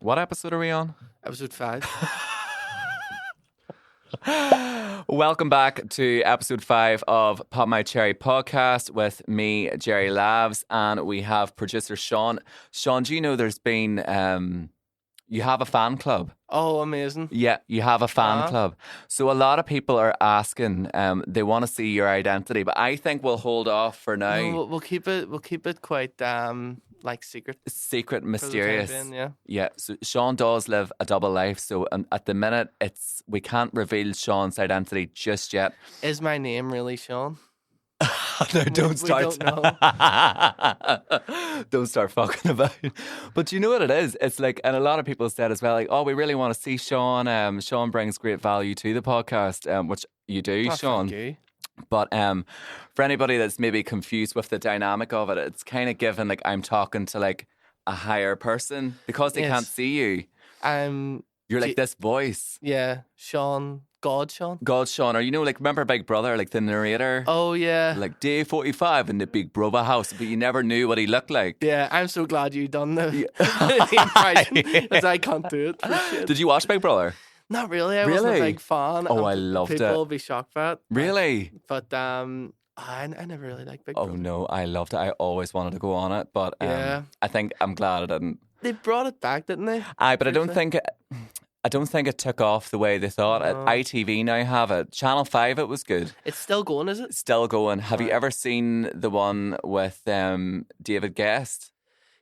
What episode are we on? Episode 5. Welcome back to episode 5 of Pop My Cherry Podcast with me, Gerry Lavs, and we have producer Sean. Sean, do you know there's been you have a fan club? Oh, amazing. Yeah, you have a fan club. So a lot of people are asking, they want to see your identity, but I think we'll hold off for now. No, we'll keep it quite like secret. Secret, mysterious. Being, Yeah. So Sean does live a double life. So at the minute, we can't reveal Sean's identity just yet. Is my name really Sean? No, don't start. We don't know. Don't start fucking about. But you know what it is? It's like, and a lot of people said as well, like, oh, we really want to see Sean. Sean brings great value to the podcast, which you do, Oh, Sean. thank you. But for anybody that's maybe confused with the dynamic of it, it's kind of given like I'm talking to like a higher person because they can't see you. You're like this voice. Yeah, Sean. God, Sean. Or you know, like remember Big Brother, like the narrator? Oh yeah. Like day 45 in the Big Brother house, but you never knew what he looked like. Yeah, I'm so glad you done the impression, because I can't do it. For shit. Did you watch Big Brother? Not really. I wasn't a big fan. Oh, I loved it. People will be shocked by it. Really? But I never really liked Big Brother. Oh no, I loved it. I always wanted to go on it, but yeah. I think I'm glad I didn't. They brought it back, didn't they? But I don't think it took off the way they thought. No. ITV now have it. Channel 5, it was good. It's still going, is it? Still going. Have you ever seen the one with David Guest?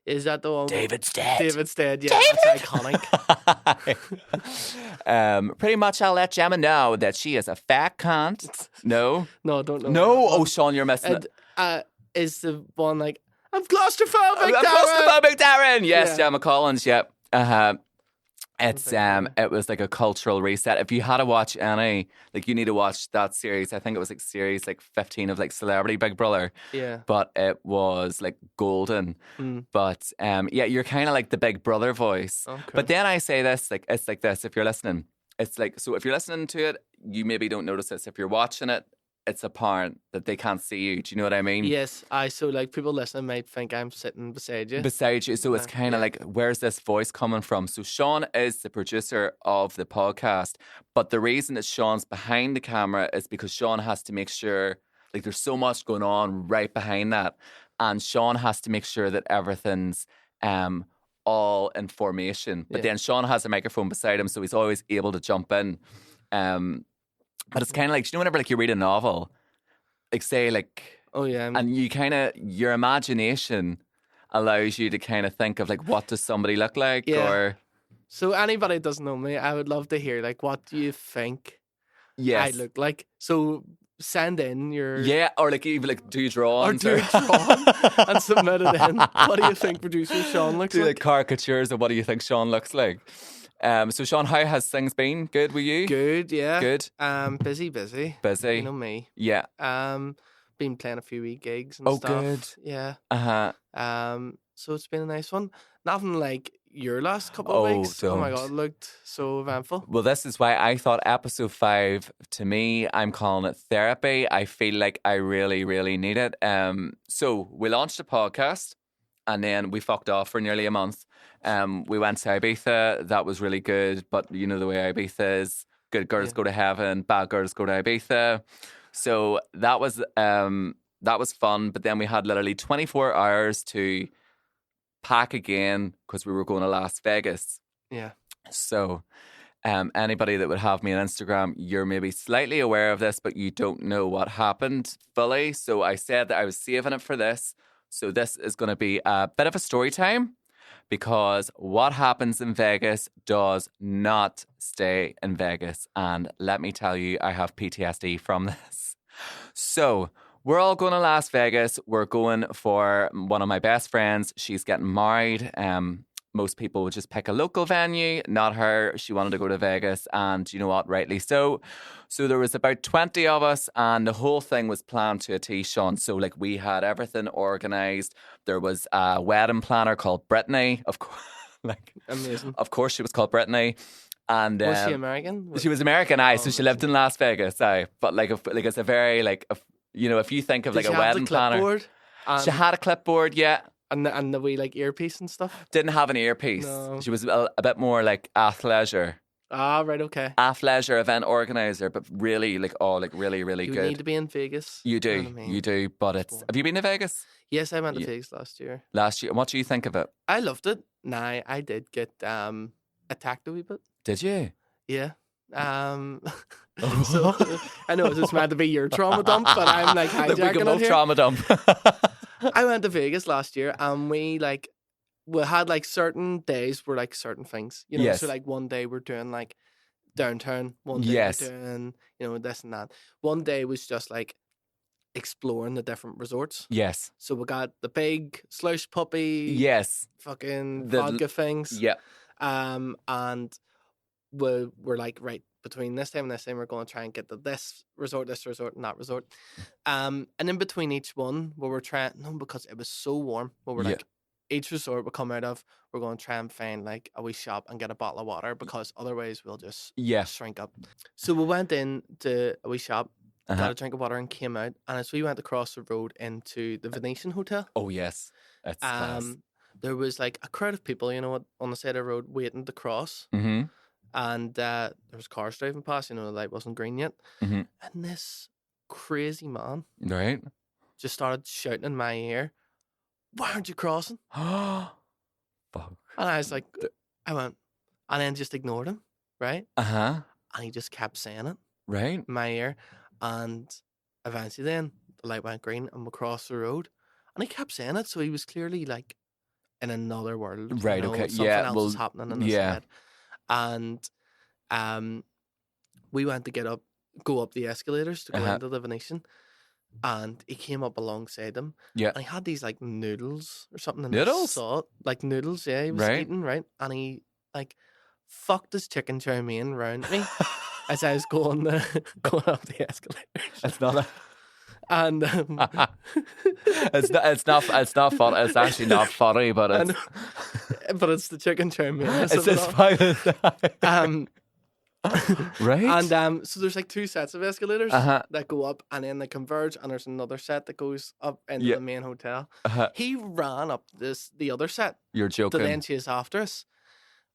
Is that the one? David's dead. David's dead, yeah. That's iconic. Pretty much I'll let Gemma know that she is a fat cunt. No? No, I don't know. No? Oh, Sean, you're missing it. Is the one like, I'm claustrophobic, I'm Darren! claustrophobic, Darren! Yes, Yeah. Gemma Collins, yep. It was like a cultural reset. If you had to watch any, like you need to watch that series. I think it was like series like 15 of like Celebrity Big Brother. Yeah. But it was like golden. But yeah, you're kind of like the Big Brother voice. Okay. But then I say this, like it's like this. If you're listening, it's like, so if you're listening to it, you maybe don't notice this. If you're watching it, it's apparent that they can't see you. Do you know what I mean? Yes, so like people listening might think I'm sitting beside you. So it's kind of like, where's this voice coming from? So Sean is the producer of the podcast, but the reason that Sean's behind the camera is because Sean has to make sure, like there's so much going on right behind that, and Sean has to make sure that everything's all in formation. But then Sean has a microphone beside him, so he's always able to jump in. But it's kind of like, you know, whenever like you read a novel, like say like, oh yeah, and you kind of, your imagination allows you to kind of think of like, what does somebody look like? Yeah. Or so anybody that doesn't know me, I would love to hear like, what do you think I look like? So send in your or like even like do drawings or do drawing and submit it in. What do you think producer Sean looks do like? like caricatures of what do you think Sean looks like? So Sean, how has things been? Good with you? Good, yeah. Good. Busy. Busy. You know me. Yeah. Been playing a few wee gigs and Oh, stuff. good. Yeah. So it's been a nice one. Nothing like your last couple of weeks. Oh my don't. god, it looked so eventful. Well, this is why I thought episode 5, to me, I'm calling it therapy. I feel like I really, really need it. So we launched a podcast and then we fucked off for nearly a month. We went to Ibiza. That was really good. But you know the way Ibiza is. Good girls go to heaven. Bad girls go to Ibiza. So that was fun. But then we had literally 24 hours to pack again because we were going to Las Vegas. Yeah. So anybody that would have me on Instagram, you're maybe slightly aware of this, but you don't know what happened fully. So I said that I was saving it for this. So this is going to be a bit of a story time, because what happens in Vegas does not stay in Vegas. And let me tell you, I have PTSD from this. So we're all going to Las Vegas. We're going for one of my best friends. She's getting married. Most people would just pick a local venue, not her. She wanted to go to Vegas, and you know what, rightly so. So there was about 20 of us, and the whole thing was planned to a T, Sean. So like we had everything organised. There was a wedding planner called Brittany, of course. Like amazing. Of course, she was called Brittany. And was she American? She was American, so she lived in Las Vegas, But like it's a very like, you know, if you think of like a wedding planner, she had a clipboard, yeah. And the wee like earpiece and stuff. Didn't have an earpiece. No. She was a bit more like athleisure. Ah, right, okay. Athleisure event organizer, but really really, really You good. need to be in Vegas. You do, You know what I mean? you do. But have you been to Vegas? Yes, I went to Vegas last year. Last year, what do you think of it? I loved it. Nah, I did get attacked a wee bit. Did you? Yeah. So I know it's meant to be your trauma dump, but I'm like hijacking we can both it here. trauma dump. I went to Vegas last year, and we had like certain days were like certain things, you know. Yes. So like one day we're doing like downtown, one day Yes. we're doing this and that. One day was just like exploring the different resorts. Yes. So we got the big slush puppy, Yes. fucking The- vodka things. Yeah. And we're like, right, between this time and this time, we're going to try and get to this resort, and that resort. And in between each one, we were trying, no, because it was so warm, we were like, each resort we come out of, we're going to try and find like a wee shop and get a bottle of water, because otherwise we'll just shrink up. So we went in to a wee shop, got a drink of water, and came out. And as we went across the road into the Venetian Hotel, Oh yes, that's class. there was like a crowd of people, on the side of the road waiting to cross. Mm-hmm. And there was cars driving past, the light wasn't green yet. Mm-hmm. And this crazy man Right. just started shouting in my ear, "Why aren't you crossing?" Fuck. And I was like, I went, and then just ignored him, right? And he just kept saying it Right. in my ear. And eventually then the light went green and we crossed the road. And he kept saying it, so he was clearly like in another world. Right, okay. Something else was happening in his head. And we went to go up the escalators to go into the Venetian, and he came up alongside them. Yeah. And he had these like noodles or something in Noodles? salt. Like noodles, yeah, he was eating, right? And he like fucked his chicken chow mein round me as I was going up the escalators. It's not And it's not fun. It's actually not funny, but it's but it's the chicken chow mein. it's just fine. Right. And so there's like two sets of escalators that go up, and then they converge, and there's another set that goes up into the main hotel. He ran up the other set. You're joking. To then chase after us,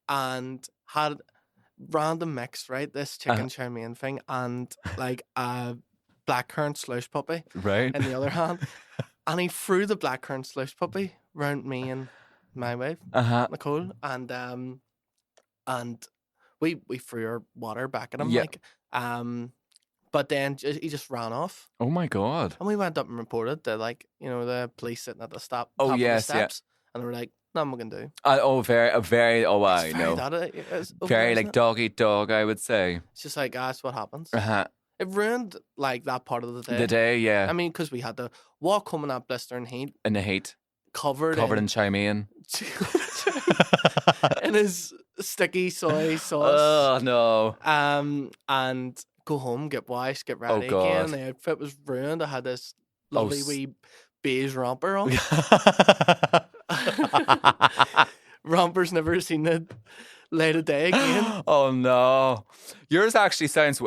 and had random mix, right? This chicken chow mein thing, and like a blackcurrant slush puppy, right, in the other hand. And he threw the blackcurrant slush puppy round me and my wife, Nicole, and we threw our water back at him, like, but then he just ran off. Oh my god! And we went up and reported to the police sitting at the top of the steps, and they were like, "Nothing we can do." I know. Very like dog eat dog, I would say. It's just like that's what happens. It ruined like that part of the day. The day, yeah. I mean, because we had to walk home in that blistering heat. In the heat. Covered in chow mein. In his sticky soy sauce. Oh no. And go home, get washed, get ready again. The outfit was ruined. I had this lovely wee beige romper on. Romper's never seen the light of day again. Oh no. Yours actually sounds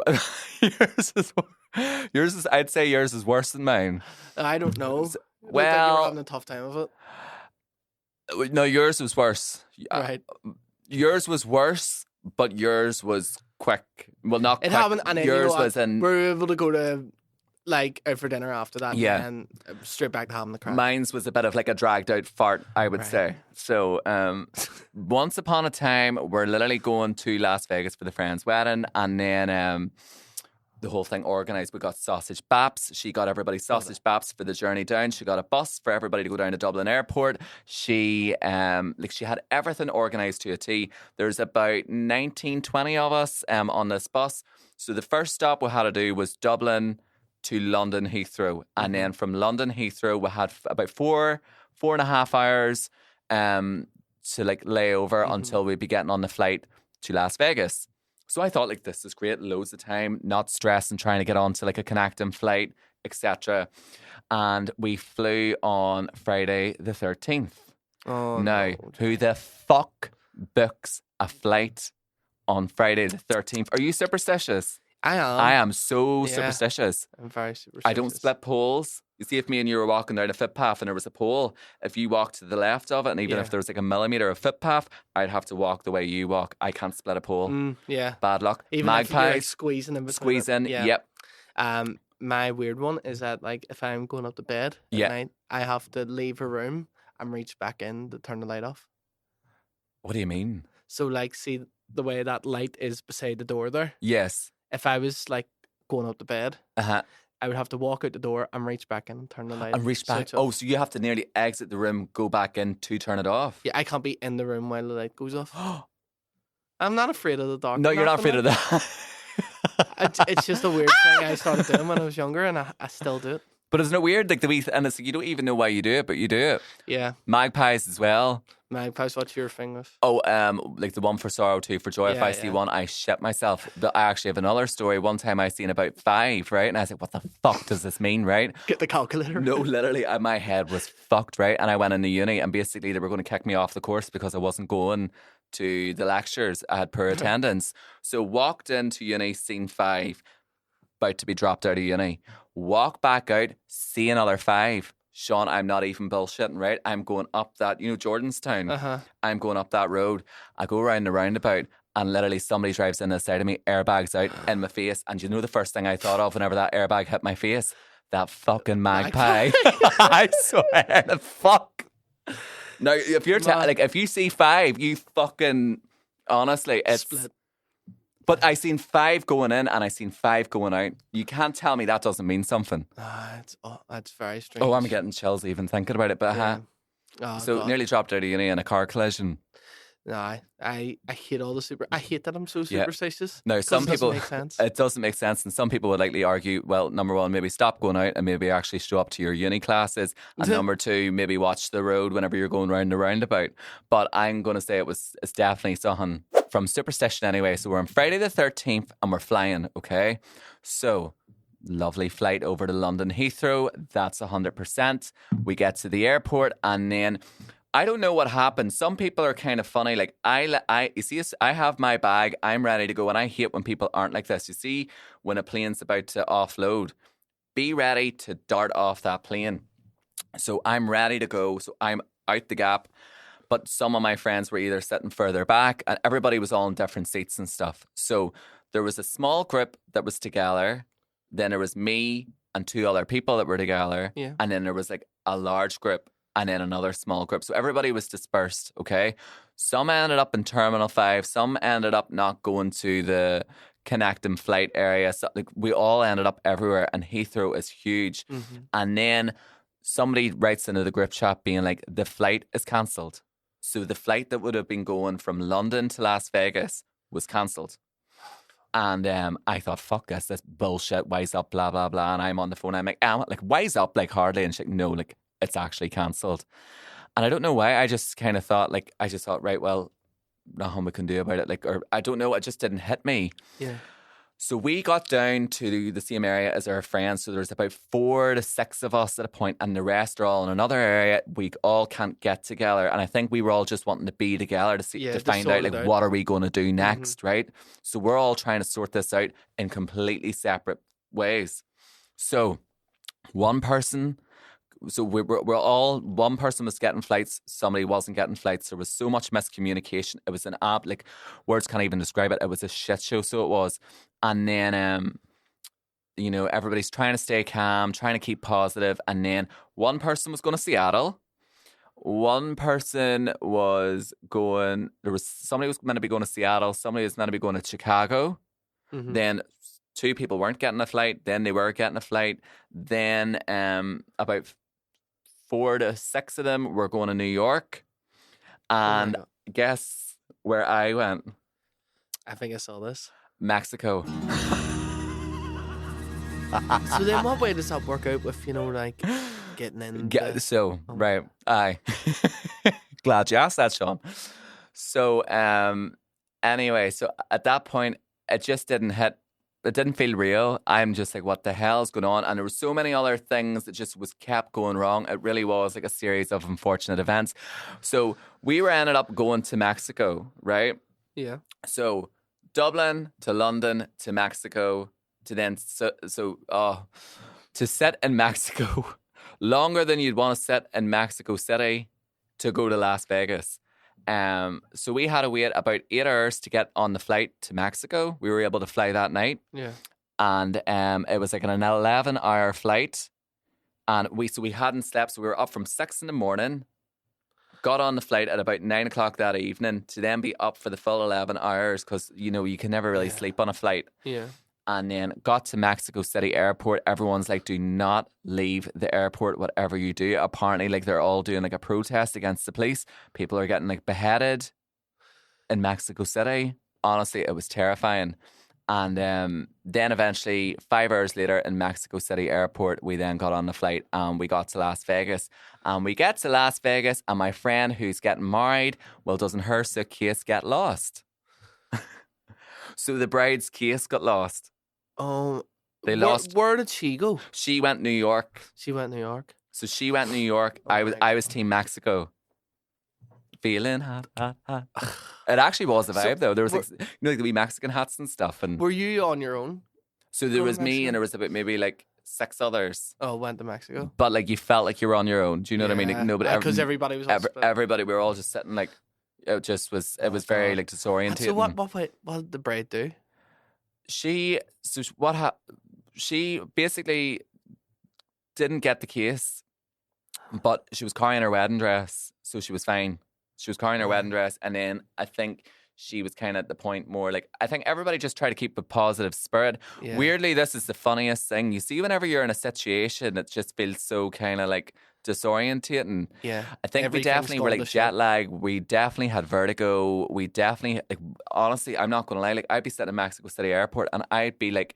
yours is I'd say yours is worse than mine. I don't know. Well, like you were having a tough time of it. No, yours was worse. Right. Yours was worse, but yours was quick. Well, not quick. It happened, and then yours was in. We were able to go to like out for dinner after that, and straight back to having the crack. Mine's was a bit of like a dragged out fart, I would say. So, once upon a time, we're literally going to Las Vegas for the friend's wedding, and then the whole thing organised. We got sausage baps. She got everybody sausage baps for the journey down. She got a bus for everybody to go down to Dublin Airport. She she had everything organised to a T. There's about 19, 20 of us on this bus. So the first stop we had to do was Dublin to London Heathrow, and then from London Heathrow we had about 4.5 hours to like lay over until we'd be getting on the flight to Las Vegas. So I thought, like, this is great, loads of time, not stressing, trying to get on to like a connecting flight, etc. And we flew on Friday the 13th. Oh, now, who the fuck books a flight on Friday the 13th? Are you superstitious? I I am. am so Yeah. superstitious. I'm very superstitious. I don't split poles. You see, if me and you were walking down a footpath and there was a pole, if you walked to the left of it, and even if there was like a millimetre of footpath, I'd have to walk the way you walk. I can't split a pole. Yeah. Bad luck. Even if you're like Magpies, squeezing in between. squeeze in. Yeah. Yep. My weird one is that like if I'm going up to bed at night, I have to leave a room and reach back in to turn the light off. What do you mean? So like, see the way that light is beside the door there? Yes. If I was like going up to bed, I would have to walk out the door and reach back in and turn the light and reach back. Oh, so you have to nearly exit the room, go back in to turn it off. Yeah, I can't be in the room while the light goes off. I'm not afraid of the dark. No, you're not afraid of that. It's just a weird thing I started doing when I was younger, and I still do it. But isn't it weird? Like and it's you don't even know why you do it, but you do it. Yeah. Magpies as well. Magpies, what's your thing with? Oh, like the one for sorrow, two for joy. Yeah, if I see one, I shit myself. But I actually have another story. One time I seen about 5, right? And I was like, what the fuck does this mean, right? Get the calculator. No, literally, my head was fucked, right? And I went into uni and basically they were going to kick me off the course because I wasn't going to the lectures. I had poor attendance. So walked into uni, seen 5, about to be dropped out of uni. Walk back out, see another 5. Sean, I'm not even bullshitting, right? I'm going up that, Jordanstown. I'm going up that road. I go around the roundabout and literally somebody drives in the side of me, airbags out in my face. And you know the first thing I thought of whenever that airbag hit my face? That fucking magpie. I swear to fuck. Now, if you're if you see 5, you fucking, honestly, it's... Split. But I seen 5 going in and I seen 5 going out. You can't tell me that doesn't mean something. That's very strange. Oh, I'm getting chills even thinking about it. But so God. Nearly dropped out of uni in a car collision. No, I hate all the I hate that I'm so superstitious. No, some people it doesn't make sense, and some people would likely argue, well, number 1, maybe stop going out and maybe actually show up to your uni classes, and number 2, maybe watch the road whenever you're going round the roundabout. But I'm going to say it's definitely something from Superstition anyway. So we're on Friday the 13th and we're flying. Okay, so lovely flight over to London Heathrow. That's 100%. We get to the airport and then. I don't know what happened. Some people are kind of funny. Like you see, I have my bag. I'm ready to go, and I hate when people aren't like this. You see, when a plane's about to offload, be ready to dart off that plane. So I'm ready to go. So I'm out the gap. But some of my friends were either sitting further back, and everybody was all in different seats and stuff. So there was a small group that was together. Then there was me and 2 other people that were together, and then there was like a large group. And then another small group. So everybody was dispersed, okay? Some ended up in Terminal 5. Some ended up not going to the connecting flight area. So, like, we all ended up everywhere. And Heathrow is huge. Mm-hmm. And then somebody writes into the group chat being like, the flight is cancelled. So the flight that would have been going from London to Las Vegas was cancelled. And I thought, fuck this bullshit, wise up, blah, blah, blah. And I'm on the phone. I'm like, wise up, like, hardly. And she's like, no, like, it's actually cancelled. And I don't know why. I just kind of thought, right, well, nothing we can do about it. Like, or I don't know. It just didn't hit me. Yeah. So we got down to the same area as our friends. So there's about 4 to 6 of us at a point, and the rest are all in another area. We all can't get together. And I think we were all just wanting to be together to find out, like, what are we going to do next, right? So we're all trying to sort this out in completely separate ways. So one person was getting flights, somebody wasn't getting flights. There was so much miscommunication. It was an like, words can't even describe it. It was a shit show, so it was. And then, everybody's trying to stay calm, trying to keep positive. And then one person was going to Seattle. One person somebody was meant to be going to Seattle. Somebody was meant to be going to Chicago. Mm-hmm. Then 2 people weren't getting a flight. Then they were getting a flight. Then about 4 to 6 of them were going to New York. And guess where I went? I think I saw this. Mexico. So then what way does that work out with, getting in? Right. Aye. Glad you asked that, Sean. So, anyway, so at that point, it just didn't hit. It didn't feel real. I'm just like, what the hell's going on? And there were so many other things that just kept going wrong. It really was like a series of unfortunate events. So we ended up going to Mexico, right? Yeah. So Dublin to London to Mexico to then to sit in Mexico longer than you'd want to sit in Mexico City to go to Las Vegas. So we had to wait about 8 hours to get on the flight to Mexico. We were able to fly that night. Yeah. And it was like an 11-hour flight. And we hadn't slept, so we were up from 6 a.m, got on the flight at about 9 o'clock that evening to then be up for the full 11 hours because, you can never really sleep on a flight. Yeah. And then got to Mexico City Airport. Everyone's like, do not leave the airport, whatever you do. Apparently, like, they're all doing like a protest against the police. People are getting like beheaded in Mexico City. Honestly, it was terrifying. And then eventually, 5 hours later in Mexico City Airport, we then got on the flight and we got to Las Vegas. And we get to Las Vegas and my friend who's getting married, well, doesn't her suitcase get lost? So the bride's case got lost. Oh, they lost. Where did she go? She went New York. She went New York. So she went New York. I was Team Mexico. Feeling hot. It actually was a vibe though. There was like the wee Mexican hats and stuff. And were you on your own? So there was me and there was about maybe like 6 others. Oh, went to Mexico. But like you felt like you were on your own. Do you know what I mean? Like nobody. Because everybody was. Everybody. We were all just sitting like. It just was. It was very like disorientating. So what did the bride do? She basically didn't get the case, but she was carrying her wedding dress, so she was fine. She was carrying her wedding dress, and then I think she was kind of at the point more like, I think everybody just tried to keep a positive spirit. Yeah. Weirdly, this is the funniest thing. You see, whenever you're in a situation, it just feels so kind of like disorientating. Yeah. I think we definitely were like jet lag. We definitely had vertigo. We definitely, like, honestly, I'm not going to lie, like, I'd be sitting in Mexico City Airport and I'd be like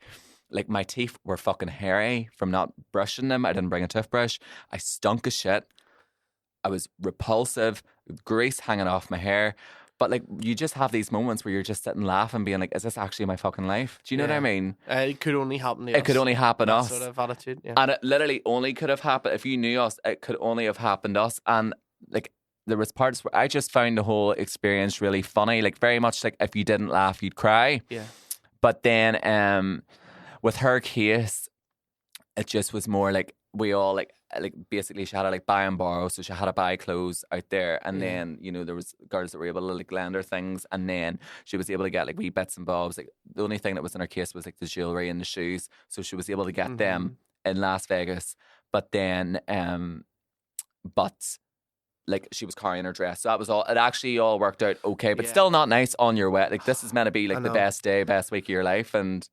my teeth were fucking hairy from not brushing them. I didn't bring a toothbrush. I stunk as shit. I was repulsive, grease hanging off my hair. But like, you just have these moments where you're just sitting laughing, being like, is this actually my fucking life? Do you know what I mean? It could only happen to us. It could only happen to us. Sort of attitude, yeah. And it literally only could have happened, if you knew us, it could only have happened to us. And like, there was parts where I just found the whole experience really funny. Like, very much like, if you didn't laugh, you'd cry. Yeah. But then with her case, it just was more like, we all like basically she had to like buy and borrow, so she had to buy clothes out there, and then there was girls that were able to like lend her things, and then she was able to get like wee bits and bobs. Like, the only thing that was in her case was like the jewelry and the shoes, so she was able to get them in Las Vegas. But then like, she was carrying her dress, so that was all. It actually all worked out okay, but still not nice on your way. Like, this is meant to be like the best day, best week of your life, and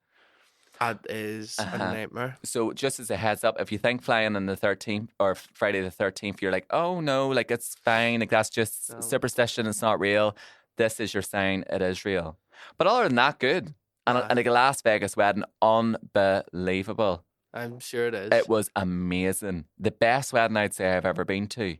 that is a nightmare. So just as a heads up, if you think flying on the 13th or Friday the 13th, you're like, oh no, like, it's fine, like, that's just superstition, it's not real. This is your sign, it is real. But other than that, good. And like a Las Vegas wedding, unbelievable. I'm sure it is. It was amazing. The best wedding I'd say I've ever been to.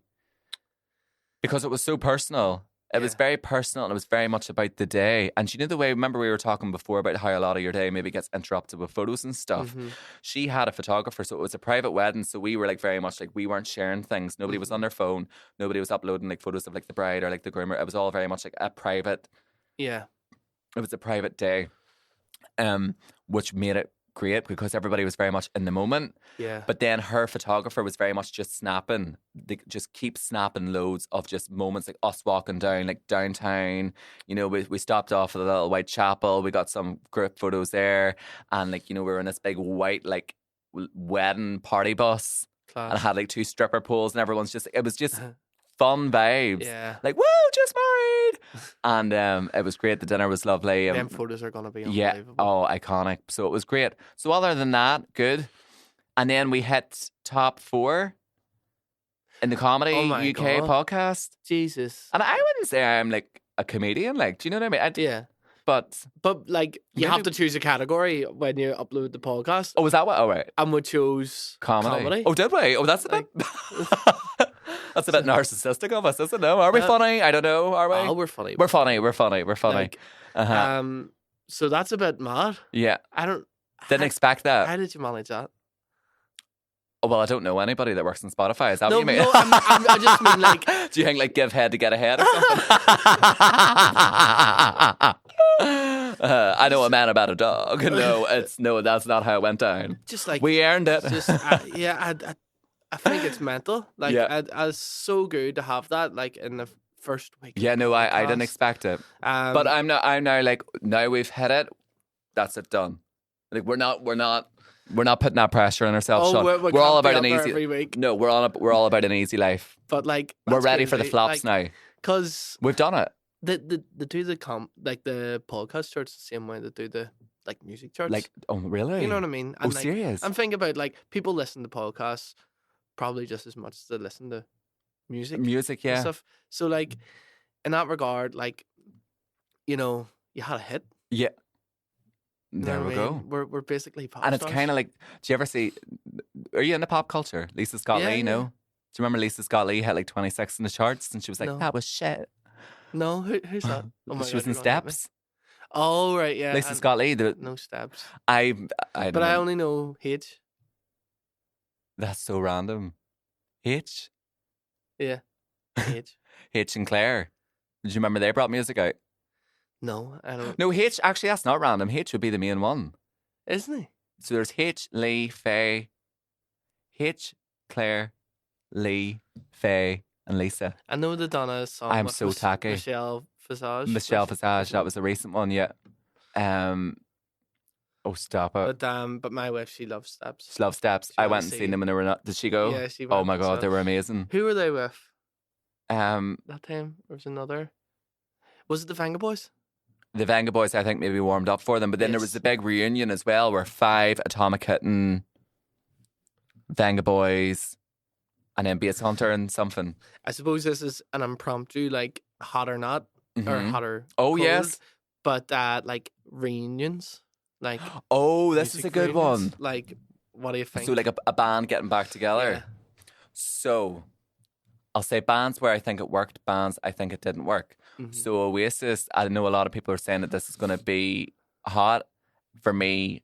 Because it was so personal. It was very personal, and it was very much about the day. And you know the way, remember we were talking before about how a lot of your day maybe gets interrupted with photos and stuff. She had a photographer, so it was a private wedding. So we were like very much like, we weren't sharing things. Nobody was on their phone. Nobody was uploading like photos of like the bride or like the groom. It was all very much like a private. Yeah. It was a private day, which made it great because everybody was very much in the moment. Yeah. But then her photographer was very much just snapping. They just keep snapping loads of just moments, like us walking down like downtown. We stopped off at the little white chapel. We got some group photos there, and like, we were in this big white like wedding party bus. Class. And had like 2 stripper poles, and everyone's just, it was just fun vibes. Yeah. Like, woo, just married. And it was great. The dinner was lovely. Them photos are going to be unbelievable. Yeah. Oh, iconic. So it was great. So other than that, good. And then we hit top 4 in the Comedy UK podcast. Jesus. And I wouldn't say I'm like a comedian. Like, do you know what I mean? Yeah. But like, you have to choose a category when you upload the podcast. Oh, was that what? Oh, right. And we chose comedy. Oh, did we? Oh, that's a bit... That's a bit narcissistic of us, isn't it? Are we funny? I don't know. Are we? Oh, we're funny. We're funny. Like, so that's a bit mad. Yeah. Didn't expect that. How did you manage that? Oh, well, I don't know anybody that works in Spotify. Is that what you mean? No, I just mean like... Do you think like give head to get ahead or something? I know a man about a dog. No, that's not how it went down. Just like We earned it. Just I think it's mental. Like, Yeah. it's so good to have that. Like in the first week. Yeah, no, I didn't expect it. But I'm now like, now we've hit it. That's it, done. Like we're not putting that pressure on ourselves, Sean. We're all about an easy. Every week. No, we're all about an easy life. But like, we're ready for the flops now. Because we've done it. The do the like the podcast charts the same way they do the like music charts. Like, oh really? You know what I mean? And serious? I'm thinking about like people listen to podcasts probably just as much as they listen to music. Music, yeah. And stuff. So like in that regard, like, you know, you had a hit. Yeah. You there we go. We're basically pop and stars. It's kind of like, do you ever see? Are you into pop culture? Lisa Scott Lee, no? Do you remember Lisa Scott Lee had like 26 in the charts, and she was like, No. "That was shit." No, who's that? Oh my she God, was in you're gonna hit me. Steps. Oh right, yeah. Lisa Scott Lee. No Steps. I don't But know. I only know H. That's so random. H. Yeah, H. H and Claire. Did you remember they brought music out? No, I don't. No, H. Actually, that's not random. H would be the main one. Isn't he? So there's H, Lee, Faye, H, Claire, Lee, Faye, and Lisa. I know the Donna song. I'm with so tacky. Michelle Visage. Michelle Visage, that was a recent one, yeah. Oh, stop it. But my wife, she loves Steps. She loves Steps. I went and seen them and they were not. Did she go? Yeah, she Oh went, my God, so- they were amazing. Who were they with Um, that time? Or was it another? Was it the Venga Boys? the Venga Boys, I think, maybe warmed up for them. But then there was the big reunion as well where Five, Atomic Kitten, Venga Boys, and then Bass Hunter and something. I suppose this is an impromptu, like hot or not, or Mhm. hot or Oh, cold, yes. but like reunions, like Oh, this is music a good reunions. one. Like, what do you think? So like a band getting back together. Yeah. So I'll say bands where I think it worked, bands I think it didn't work. Mhm. So Oasis, I know a lot of people are saying that this is going to be hot. For me,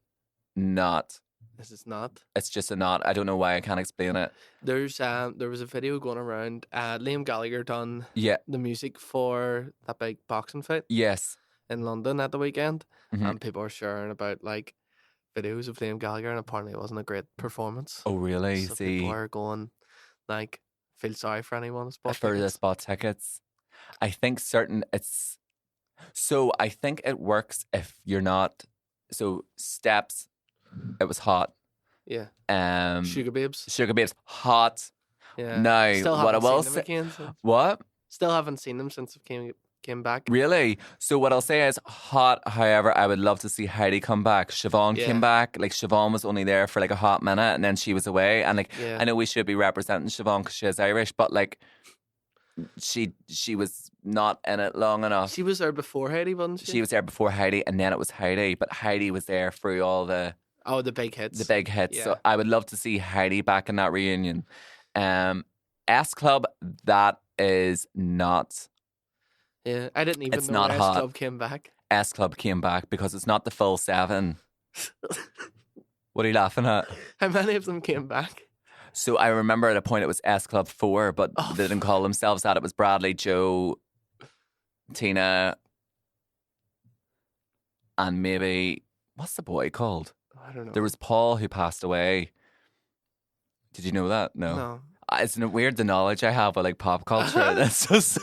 not. This is not. It's just a not. I don't know why. I can't explain it. There was a video going around. Liam Gallagher done Yeah. the music for that big boxing fight Yes. in London at the weekend, Mhm. and people are sharing about like videos of Liam Gallagher, and apparently it wasn't a great performance. Oh, really? So See, people are going like, feel sorry for anyone who's bought for the tickets. spot tickets, I think So I think it works if you're not. So Steps, it was hot. Yeah, Sugar Sugar Babes. hot. Yeah. No, Still what I haven't will seen say. them again since. What? Still haven't seen them since it came back. Really? So what I'll say is hot. However, I would love to see Heidi come back. Siobhan Yeah. came back. Like Siobhan was only there for like a hot minute, and then she was away. And like Yeah. I know we should be representing Siobhan because she is Irish, but like she was not in it long enough. She was there before Heidi, wasn't she? She was there before Heidi, and then it was Heidi. But Heidi was there through all the the big hits. hits. So Yeah. I would love to see Heidi back in that reunion. S Club, that is not. Yeah, I didn't even It's know not S hot. Club came back. S Club came back because it's not the full 7. What are you laughing at? How many of them came back? So I remember at a point it was S Club 4, but Oh, they didn't call themselves that. It was Bradley, Joe, Tina, and maybe, what's the boy called? I don't know. There was Paul who passed away. Did you know that? No. No. It's weird the knowledge I have with like pop culture. That's just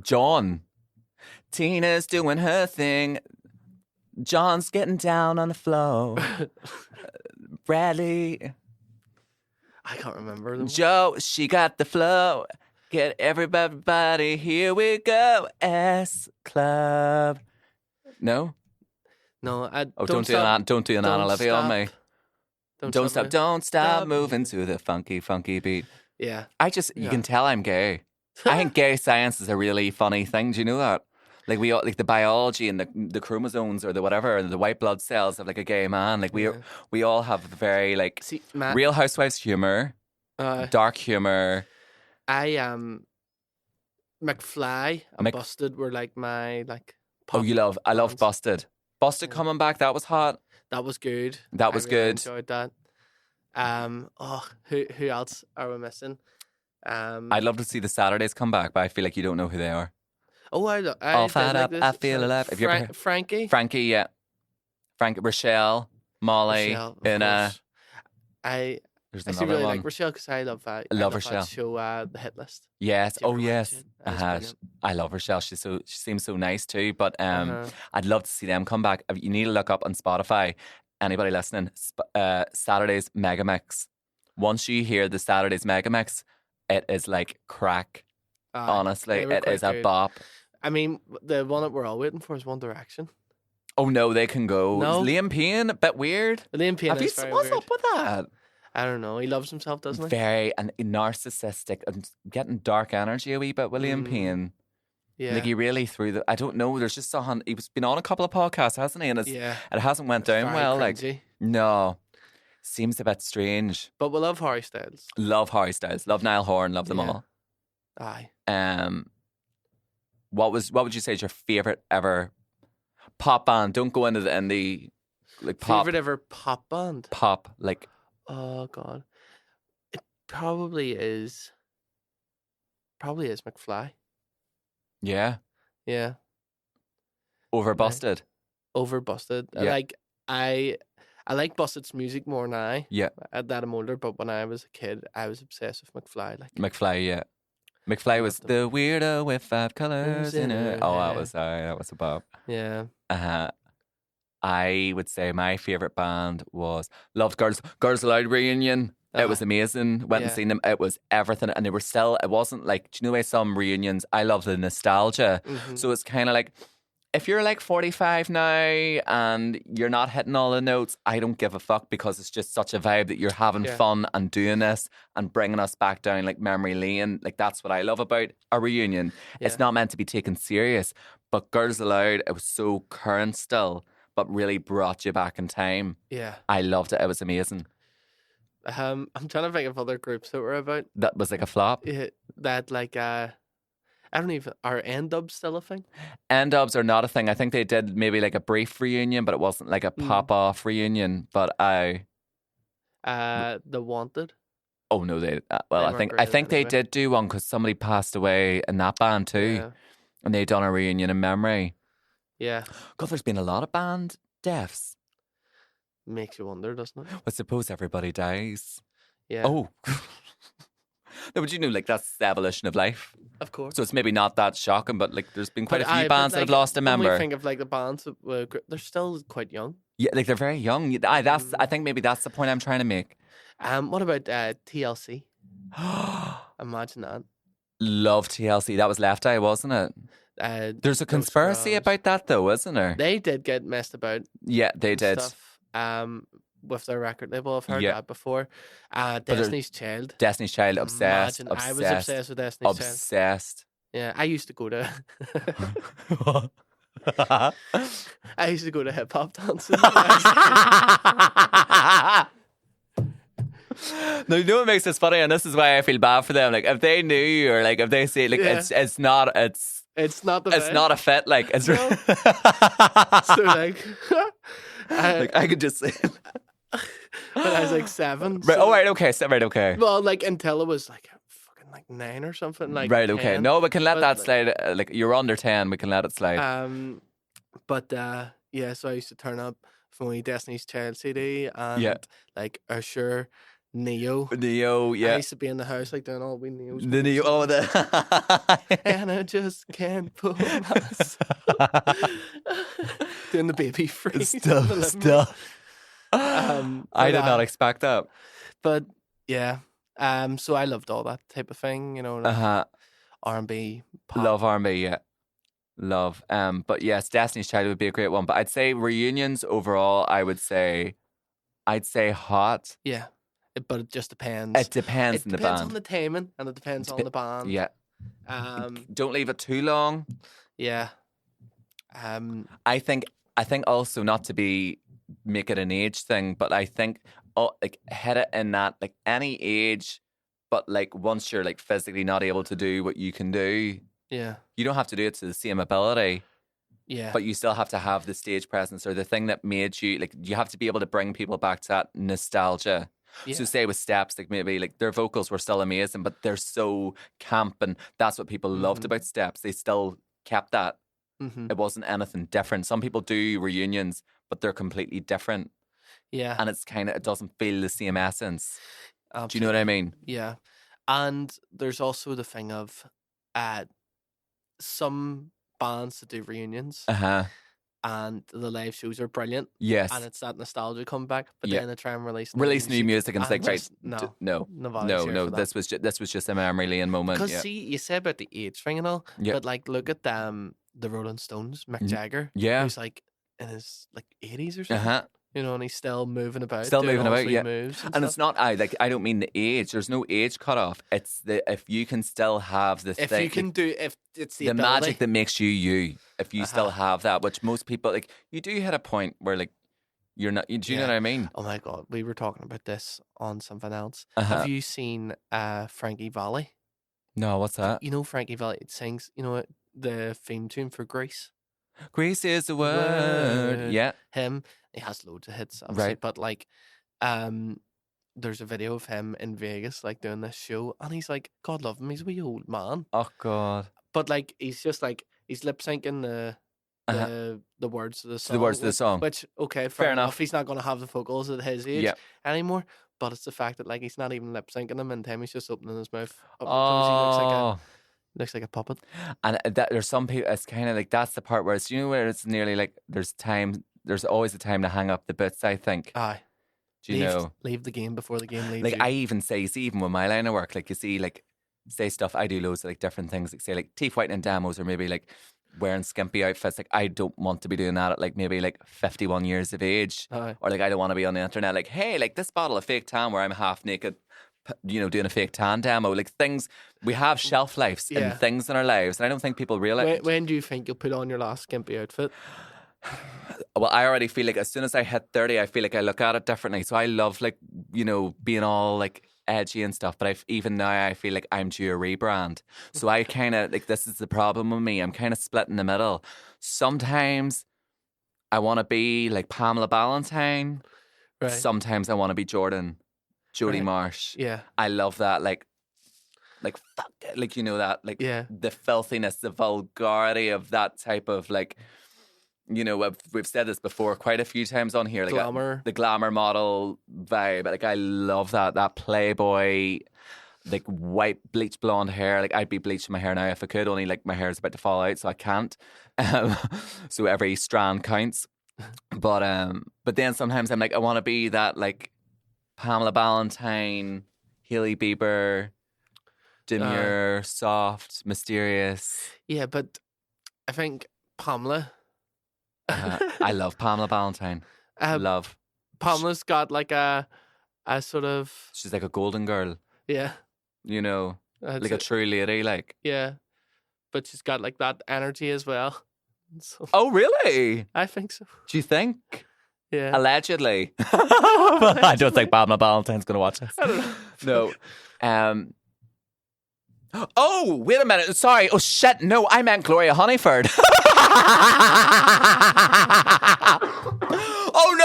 John. Tina's doing her thing. John's getting down on the floor. Bradley. I can't remember them. Joe, she got the flow. Get everybody, here we go. S Club. No? No, Oh, don't do an Don't Anna Olivia on stop. me. Don't stop Stop. moving to the funky, funky beat. Yeah. You Yeah. can tell I'm gay. I think gay science is a really funny thing. Do you know that? Like we all, like the biology and the chromosomes or the whatever, or the white blood cells of like a gay man. Like we all have very like See, Matt, Real Housewives humor, dark humor. I McFly and Mc- Busted were like my like. Oh, pop I love bands. Busted. Busted Yeah. coming back, that was hot. That was good. That was I really good. Enjoyed that. Who else are we missing? I'd love to see the Saturdays come back, but I feel like you don't know who they are. I All did fired like up, this. I feel alive. Have you ever heard- Frankie. Frankie, yeah. Frank, Rochelle, Molly, Rochelle, of Una. course. I There's actually another really one. like Rochelle because I love I I love love that Rochelle. show, The Hit List. Yes. Did you Oh, ever watch yes. it? That was brilliant. I love Rochelle. She seems so nice too. But Uh-huh. I'd love to see them come back. You need to look up on Spotify. Anybody listening? Saturday's Megamix. Once you hear the Saturday's Megamix, it is like crack. Honestly, they were it quite is a good. bop. I mean, the one that we're all waiting for is One Direction. Oh no, they can go. No. Liam Payne, a bit weird. Liam Payne is very What's weird. up with that? I don't know. He loves himself, doesn't he? Very and narcissistic and getting dark energy a wee bit. William Payne. Yeah. Like he really threw the. I don't know. There's just something. He's been on a couple of podcasts, hasn't he? And Yeah. it hasn't went down Very well. cringy. Like no, seems a bit strange. But we love Harry Styles. Love Harry Styles. Love Niall Horan. Love them Yeah. all. Aye. What would you say is your favorite ever pop band? Don't go into the like pop. Favorite ever pop band? Pop like. Oh God, it probably is. Probably is McFly. Yeah. Yeah. Over Busted. Over Busted. Yeah. I like Busted's music more now. Yeah. At that I'm older, but when I was a kid, I was obsessed with McFly. Like McFly, yeah. McFly was the weirdo with 5 colours in it. Oh, that was a bop. Yeah. I would say my favourite band was loved Girls Aloud reunion. It was amazing. Went and seen them. It was everything. And they were still, it wasn't like, do you know why some reunions, I love the nostalgia. Mm-hmm. So it's kind of like, if you're like 45 now and you're not hitting all the notes, I don't give a fuck because it's just such a vibe that you're having fun and doing this and bringing us back down like memory lane. Like that's what I love about a reunion. Yeah. It's not meant to be taken serious, but Girls Aloud, it was so current still, but really brought you back in time. Yeah. I loved it. It was amazing. I'm trying to think of other groups that were about. That was like a flop. Yeah, that like I don't even, are N-dubs still a thing? N-dubs are not a thing. I think they did maybe like a brief reunion, but it wasn't like a pop-off reunion. But The Wanted. Oh no, they. They I weren't think great they anyway. did do one because somebody passed away in that band too, Yeah. and they done a reunion in memory. Yeah. God, there's been a lot of band deaths. Makes you wonder, doesn't it? I suppose everybody dies. Yeah. Oh. No, but you know, like that's the evolution of life. Of course. So it's maybe not that shocking, but like there's been quite But a few bands that have lost a When member. we think of like the bands that were, they're still quite young. Yeah, like they're very young. I think maybe that's the point I'm trying to make. What about TLC? Imagine that. Love TLC. That was Left Eye, wasn't it? There's a Ghost conspiracy Girls. about that though, isn't there? They did get messed about. Yeah, they and did. Stuff, with their record label. I've heard Yeah. that before. Destiny's Child. Destiny's Child, obsessed. Imagine, I was obsessed with Destiny's Child. Obsessed. Yeah, I used to go to. I used to go to hip hop dances. No, you know what makes this funny, and this is why I feel bad for them. Like if they knew, or like if they say, like Yeah. it's not It's not the. it's not a fit. Like it's No. So like, like I could just say. but I was like 7. Right. so- Oh, right. Okay. So, right. Okay. Well, like until it was like fucking like 9 or something. Like Right. Okay. 10. No, we can let But, that like, slide. Like you're under 10, we can let it slide. But yeah, so I used to turn up for my Destiny's Child CD and Yeah. like Usher, Neo. Neo. I Yeah. used to be in the house like doing all we Neo. The Neo. Oh, the. And I just can't pull myself. Doing the baby freeze. in the living room. Stuff. Um, I but, did not expect that. But yeah, so I loved all that type of thing, you know, like R&B, pop. Love R&B, yeah. Love. But yes, Destiny's Child would be a great one. But I'd say reunions overall, I'd say hot. Yeah, but it just depends. It depends on the depends band. on the timing and it depends on the band. Yeah. Don't leave it too long. Yeah. I think also not to make it an age thing, but I think like hit it in that like any age, but like once you're like physically not able to do what you can do, Yeah. you don't have to do it to the same ability. Yeah. But you still have to have the stage presence or the thing that made you, like, you have to be able to bring people back to that nostalgia. Yeah. So say with Steps, like maybe like their vocals were still amazing, but they're so camp, and that's what people loved about Steps. They still kept that. Mm-hmm. It wasn't anything different. Some people do reunions, but they're completely different. Yeah. And it's kind of, it doesn't feel the same essence. Absolutely. Do you know what I mean? Yeah. And there's also the thing of some bands that do reunions and the live shows are brilliant. Yes. And it's that nostalgia comeback, but Yeah. then they try and release new music and it's like, right, just, no, no, this was just a memory lane moment. Because see, you say about the age thing and all, but like look at the Rolling Stones, Mick Jagger, who's like in his like 80s or something. You know, and he's still moving about. Moves and it's not I don't mean the age. There's no age cutoff. It's if you can still have the if thing, you can do if it's the ability. magic that makes you you. If you still have that, which most people like, you do hit a point where like you're not. Do you know what I mean? Oh my God, we were talking about this on something else. Have you seen Frankie Valli? No, what's that? You know Frankie Valli sings. You know the theme tune for Grease. Grease is the word. Yeah, him. He has loads of hits, obviously, right? But like, there's a video of him in Vegas, like doing this show, and he's like, God love him, he's a wee old man. Oh God! But like, he's just like he's lip syncing the words of the song. The words of the song. Which okay, fair enough. He's not going to have the vocals at his age anymore. But it's the fact that like he's not even lip syncing them, and he's just opening his mouth. Looks like a puppet. And that there's some people. It's kind of like that's the part where it's where it's nearly like there's always a time to hang up the bits, I think. Aye. Do you know? Leave the game before the game leaves like you. I even say, you see, even with my line of work, like you see, like say stuff, I do loads of like different things, like say like teeth whitening demos or maybe like wearing skimpy outfits. Like I don't want to be doing that at like maybe like 51 years of age. Aye. Or like I don't want to be on the internet like, hey, like this bottle of fake tan where I'm half naked, doing a fake tan demo. Like things, we have shelf lives and things in our lives, and I don't think people realize. When do you think you'll put on your last skimpy outfit? Well, I already feel like as soon as I hit 30, I feel like I look at it differently. So I love like, being all like edgy and stuff. But even now I feel like I'm due a rebrand. So I kind of like, this is the problem with me. I'm kind of split in the middle. Sometimes I want to be like Pamela Ballantyne. Right. Sometimes I want to be Jodie Marsh. Yeah. I love that. Like fuck it. Like, that, like the filthiness, the vulgarity of that type of like, we've said this before quite a few times on here. Like glamour. The glamour model vibe. Like I love that Playboy, like white bleach blonde hair. Like I'd be bleaching my hair now if I could. Only like my hair is about to fall out, so I can't. So every strand counts. But then sometimes I'm like, I want to be that like Pamela Ballantyne, Hailey Bieber, demure, soft, mysterious. Yeah, but I think Pamela. I love Pamela Ballantyne. Love. Pamela's got like a sort of. She's like a golden girl. Yeah. Like a true lady, like. Yeah, but she's got like that energy as well. So, oh, really? I think so. Do you think? Yeah. Allegedly. I don't think Pamela Ballantyne's going to watch this. I don't know. No. Oh, wait a minute. Sorry. Oh, shit. No, I meant Gloria Honeyford. Oh,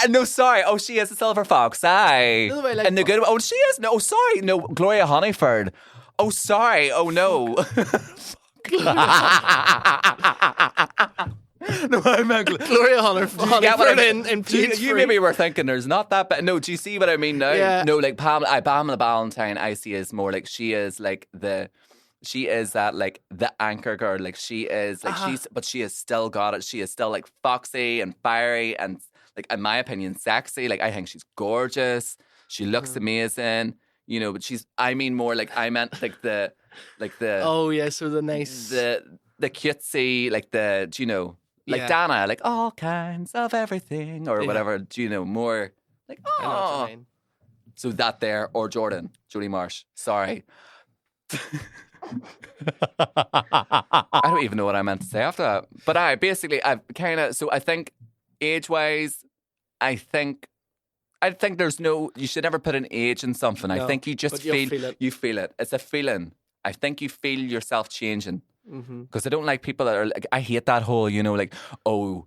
no, sorry. Oh, she is a silver fox. Aye. Like, and the good. Oh, she is. No, sorry. No, Gloria Honeyford. Oh, sorry. Oh, no. No, I meant Gloria Honeyford in Page You maybe were thinking there's not that bad. No, do you see what I mean now? Yeah. No, like Pamela Ballantyne, I see as more like she is like she is that like the anchor girl. Like she is like but she has still got it. She is still like foxy and fiery and like in my opinion sexy. Like I think she's gorgeous. She looks amazing. But I mean more like I meant like the oh yeah, so the nice the cutesy like like Dana, like all kinds of everything or whatever. More like I know what you mean. So that there or Jodie Marsh. Sorry. I don't even know what I meant to say after that. But I think age-wise, I think there's you should never put an age in something. No, I think you just feel it. You feel it. It's a feeling. I think you feel yourself changing. Because I don't like people that are like, I hate that whole, like, oh,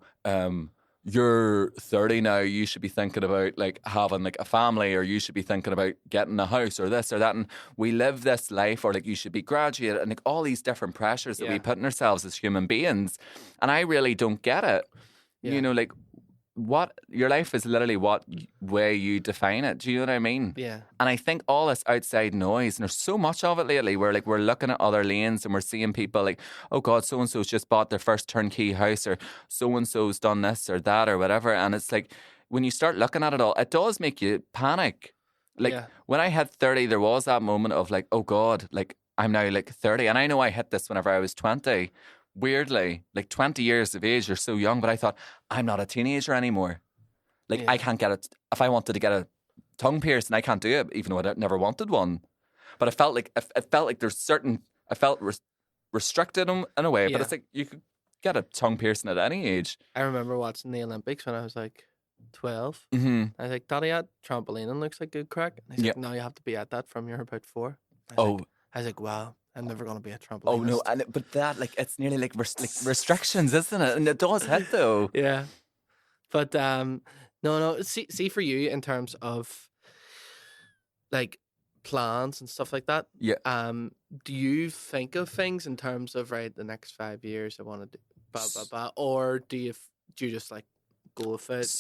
you're 30 now, you should be thinking about like having like a family, or you should be thinking about getting a house or this or that, and we live this life, or like you should be graduate, and like all these different pressures that we put on ourselves as human beings, and I really don't get it. You know, like, what your life is literally what way you define it. Do you know what I mean? Yeah. And I think all this outside noise, and there's so much of it lately, where like we're looking at other lanes and we're seeing people like, oh God, so and so's just bought their first turnkey house, or so and so's done this or that or whatever. And it's like, when you start looking at it all, it does make you panic. Like when I hit 30, there was that moment of like, oh God, like I'm now like 30, and I know I hit this whenever I was 20. Weirdly, like 20 years of age, you're so young, but I thought, I'm not a teenager anymore. Like, I can't get it. If I wanted to get a tongue piercing, I can't do it, even though I never wanted one. But it felt like there's certain, I felt restricted in a way, but it's like you could get a tongue piercing at any age. I remember watching the Olympics when I was like 12. Mm-hmm. I was like, Daddy, at trampolining looks like good crack. And he's like, no, you have to be at that from you're about 4. I was like, wow. I'm never going to be a trampolinist. Oh, no. But that, like, it's nearly like restrictions, isn't it? And it does hit, though. Yeah. But, no. See, for you, in terms of, like, plans and stuff like that, do you think of things in terms of, right, the next 5 years I want to do blah, blah, blah? Or do you just, like, go with it?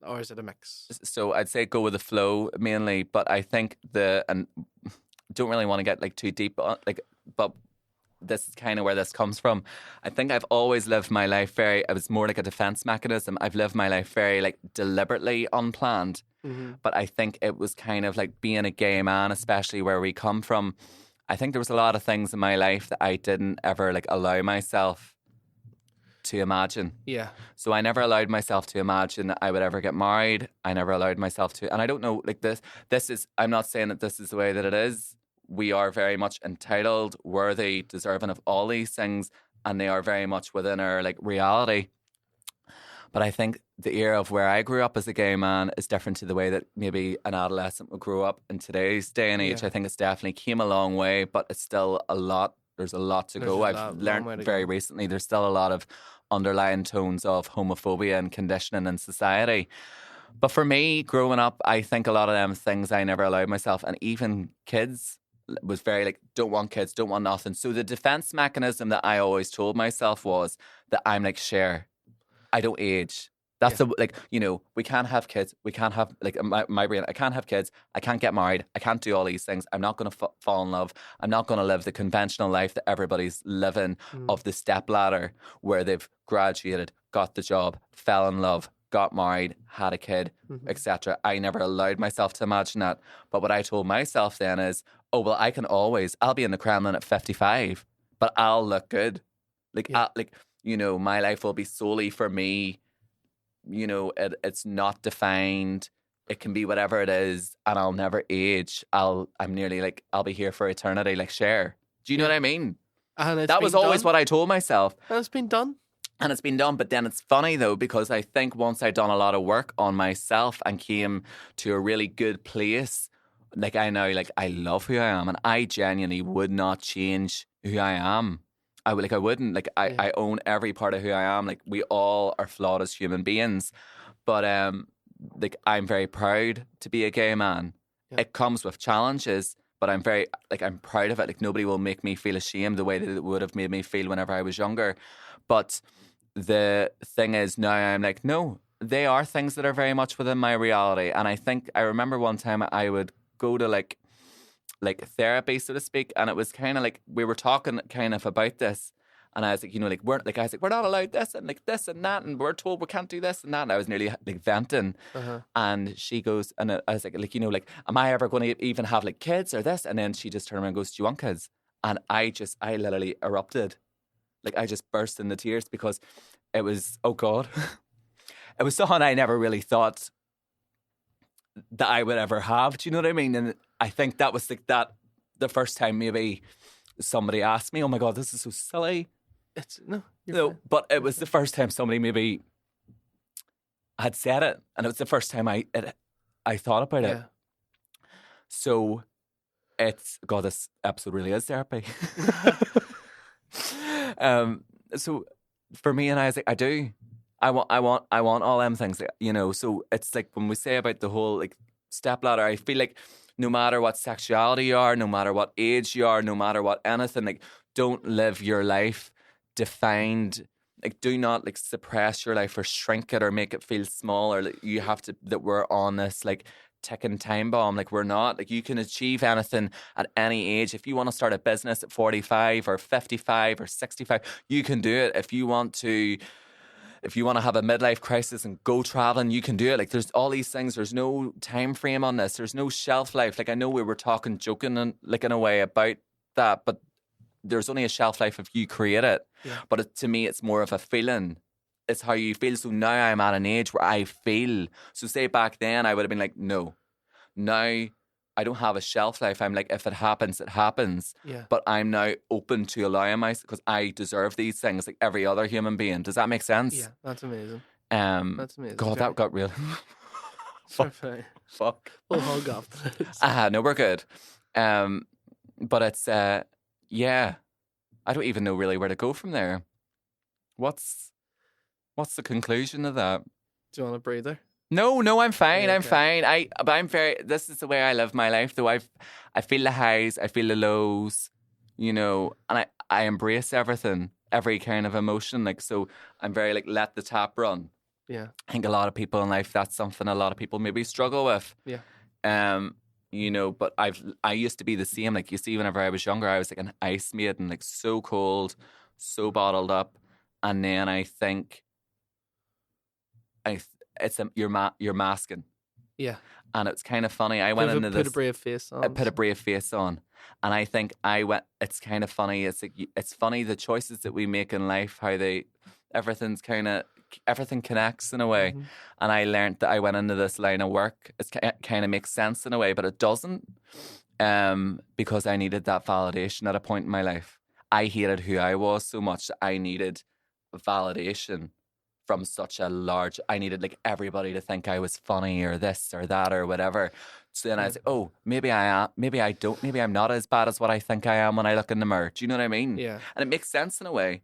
Or is it a mix? So I'd say go with the flow, mainly. But I think don't really want to get like too deep like, but this is kind of where this comes from. I think I've always lived my life it was more like a defense mechanism. I've lived my life very like deliberately unplanned. Mm-hmm. But I think it was kind of like being a gay man, especially where we come from. I think there was a lot of things in my life that I didn't ever like allow myself to imagine. Yeah. So I never allowed myself to imagine that I would ever get married. I never allowed myself to, and I don't know, like this is, I'm not saying that this is the way that it is. We are very much entitled, worthy, deserving of all these things, and they are very much within our like reality. But I think the era of where I grew up as a gay man is different to the way that maybe an adolescent would grow up in today's day and age. I think it's definitely came a long way, but it's still a lot. There's a lot to go. I've learned very recently there's still a lot of underlying tones of homophobia and conditioning in society. But for me, growing up, I think a lot of them things I never allowed myself, and even kids, was very like, don't want kids, don't want nothing. So the defense mechanism that I always told myself was that I'm like Cher. I don't age. That's like, you know, we can't have kids. We can't have, like, my brain, I can't have kids. I can't get married. I can't do all these things. I'm not going to fall in love. I'm not going to live the conventional life that everybody's living of the stepladder, where they've graduated, got the job, fell in love, got married, had a kid, etc. I never allowed myself to imagine that. But what I told myself then is, oh, well, I'll be in the Kremlin at 55, but I'll look good. Like, you know, my life will be solely for me. You know, it's not defined. It can be whatever it is, and I'll never age. I'll be here for eternity, like Cher. Do you know what I mean? And that was always what I told myself. And it's been done. And it's been done, but then it's funny though, because I think once I'd done a lot of work on myself and came to a really good place, like I now, like I love who I am, and I genuinely would not change who I am. I wouldn't. Like I own every part of who I am. Like we all are flawed as human beings, but like I'm very proud to be a gay man. Yeah. It comes with challenges, but I'm proud of it. Like nobody will make me feel ashamed the way that it would have made me feel whenever I was younger. But the thing is now I'm like, no, they are things that are very much within my reality. And I remember one time I would go to like therapy, so to speak, and it was kind of like we were talking kind of about this, and I was like, you know, like we're not allowed this and like this and that, and we're told we can't do this and that, and I was nearly like venting, and she goes, and I was like, you know, like, am I ever going to even have like kids or this? And then she just turned around and goes, do you want kids? And I literally erupted, like I just burst into tears, because it was, oh God, it was something I never really thought that I would ever have. Do you know what I mean? And I think that was like the first time maybe somebody asked me, oh my God, this is so silly. But it was the first time somebody maybe had said it, and it was the first time I thought about it. So this episode really is therapy. So for me, and I was like, I want all them things, you know. So it's like when we say about the whole like stepladder, I feel like no matter what sexuality you are, no matter what age you are, no matter what anything, like don't live your life defined like, do not like suppress your life or shrink it or make it feel small, or like, you have to, that we're on this like ticking time bomb. Like, we're not. Like, you can achieve anything at any age. If you want to start a business at 45 or 55 or 65, you can do it. If you want to have a midlife crisis and go traveling, you can do it. Like, there's all these things. There's no time frame on this. There's no shelf life. Like, I know we were talking, joking and like in a way about that, but there's only a shelf life if you create it. Yeah. But to me, it's more of a feeling. It's how you feel. So now I'm at an age where I feel. So say back then, I would have been like, no. Now I don't have a shelf life. I'm like, if it happens, it happens. Yeah. But I'm now open to allowing myself, because I deserve these things like every other human being. Does that make sense? Yeah, that's amazing. That's amazing. God, that got real. Fuck. We'll hug after this. No, we're good. But it's yeah. I don't even know really where to go from there. What's the conclusion of that? Do you want a breather? No, I'm fine. Yeah, I'm okay. fine. But I'm very. This is the way I live my life. Though I feel the highs, I feel the lows, and I embrace everything, every kind of emotion. Like, so, I'm very like, let the tap run. Yeah. I think a lot of people in life, that's something a lot of people maybe struggle with. Yeah. But I used to be the same. Like, you see, whenever I was younger, I was like an ice maiden, like so cold, so bottled up, and then I think you're masking. Yeah. And it's kind of funny. I went into this. Put a brave face on. I put a brave face on, and I think it's kind of funny. It's like, it's funny the choices that we make in life, how everything connects in a way. Mm-hmm. And I learned that I went into this line of work. It kind of makes sense in a way, but it doesn't. Because I needed that validation at a point in my life. I hated who I was so much that I needed validation from such a large. I needed like everybody to think I was funny or this or that or whatever. So then I was like, oh, maybe I am. Maybe I don't. Maybe I'm not as bad as what I think I am when I look in the mirror. Do you know what I mean? Yeah. And it makes sense in a way.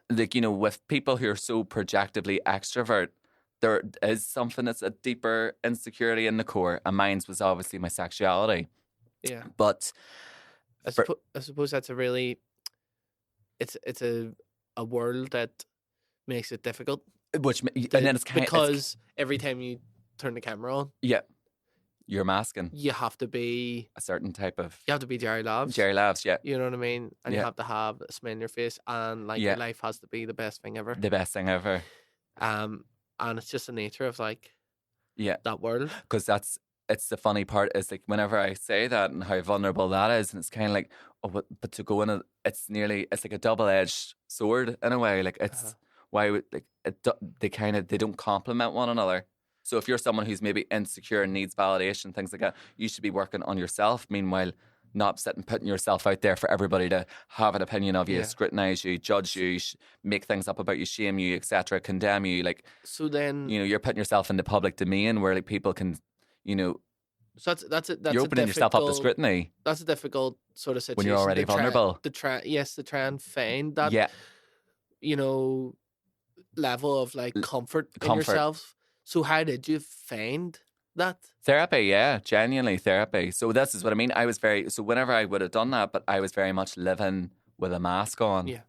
Like, with people who are so projectively extrovert, there is something that's a deeper insecurity in the core. And mine was obviously my sexuality. Yeah. But I suppose that's a really, it's a world that makes it difficult. And then it's kind because every time you turn the camera on, yeah, you're masking. You have to be a certain type of. You have to be Jerry Labs. Jerry Labs, yeah. You know what I mean? And you have to have a smile on your face, and like your life has to be the best thing ever. The best thing ever. And it's just the nature of like, that world. Because it's the funny part is like whenever I say that and how vulnerable that is, and it's kind of like, oh, but to go in it's like a double-edged sword in a way. Like, it's why like they don't complement one another. So if you're someone who's maybe insecure and needs validation, things like that, you should be working on yourself. Meanwhile, not sitting putting yourself out there for everybody to have an opinion of you, scrutinize you, judge you, make things up about you, shame you, etc., condemn you. Like, so then you're putting yourself in the public domain where like people can, So that's you're opening yourself up to scrutiny. That's a difficult sort of situation when you're already vulnerable. To try and find that, level of like comfort in yourself. So how did you find that? Therapy, yeah, genuinely therapy. So this is what I mean. So whenever I would have done that, but I was very much living with a mask on. Yeah.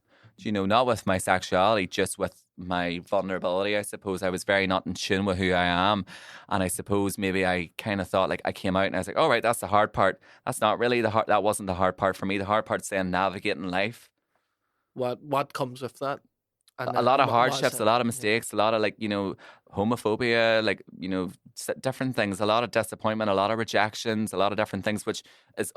Not with my sexuality, just with my vulnerability, I suppose. I was very not in tune with who I am. And I suppose maybe I kind of thought, like, I came out and I was like, all right, that's the hard part. That's not really that wasn't the hard part for me. The hard part's saying navigating life. What comes with that? And a lot of hardships, a lot of mistakes, a lot of like, homophobia, like, different things, a lot of disappointment, a lot of rejections, a lot of different things, which is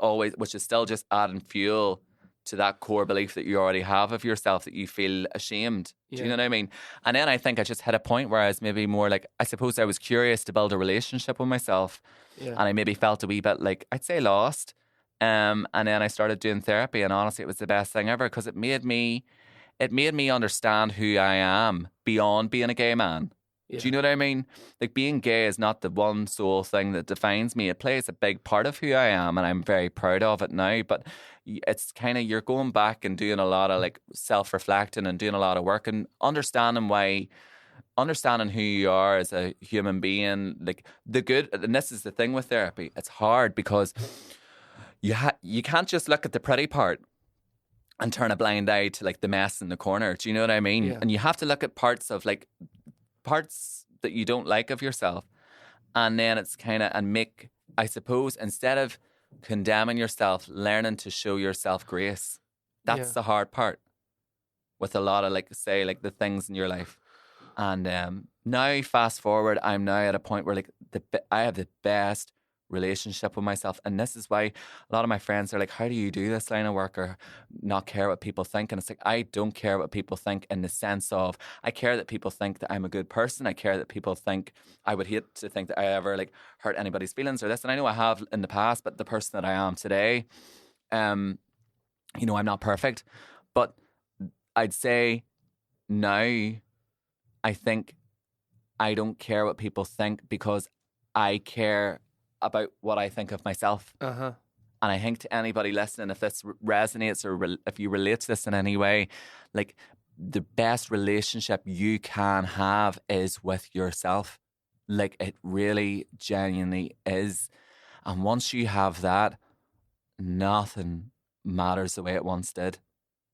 still just adding fuel to that core belief that you already have of yourself, that you feel ashamed. Do you know what I mean? And then I think I just hit a point where I was maybe more like, I suppose I was curious to build a relationship with myself. Yeah. And I maybe felt a wee bit like, I'd say lost. And then I started doing therapy, and honestly, it was the best thing ever, because it made me understand who I am beyond being a gay man. Yeah. Do you know what I mean? Like, being gay is not the one sole thing that defines me. It plays a big part of who I am, and I'm very proud of it now. But it's kind of, you're going back and doing a lot of like self-reflecting and doing a lot of work and understanding who you are as a human being. Like, and this is the thing with therapy. It's hard because you can't just look at the pretty part. and turn a blind eye to like the mess in the corner. Do you know what I mean? Yeah. And you have to look at parts that you don't like of yourself. And then it's kind of, and make, I suppose, instead of condemning yourself, learning to show yourself grace. That's the hard part with a lot of like, say, like the things in your life. And now, fast forward, I'm now at a point where like I have the best relationship with myself, and this is why a lot of my friends are like, how do you do this line of work or not care what people think? And it's like, I don't care what people think, in the sense of I care that people think that I'm a good person. I care that people think, I would hate to think that I ever like hurt anybody's feelings or this, and I know I have in the past, but the person that I am today, I'm not perfect, but I'd say now I think I don't care what people think because I care about what I think of myself. Uh-huh. And I think to anybody listening, if this resonates or if you relate to this in any way, like the best relationship you can have is with yourself. Like it really genuinely is. And once you have that, nothing matters the way it once did.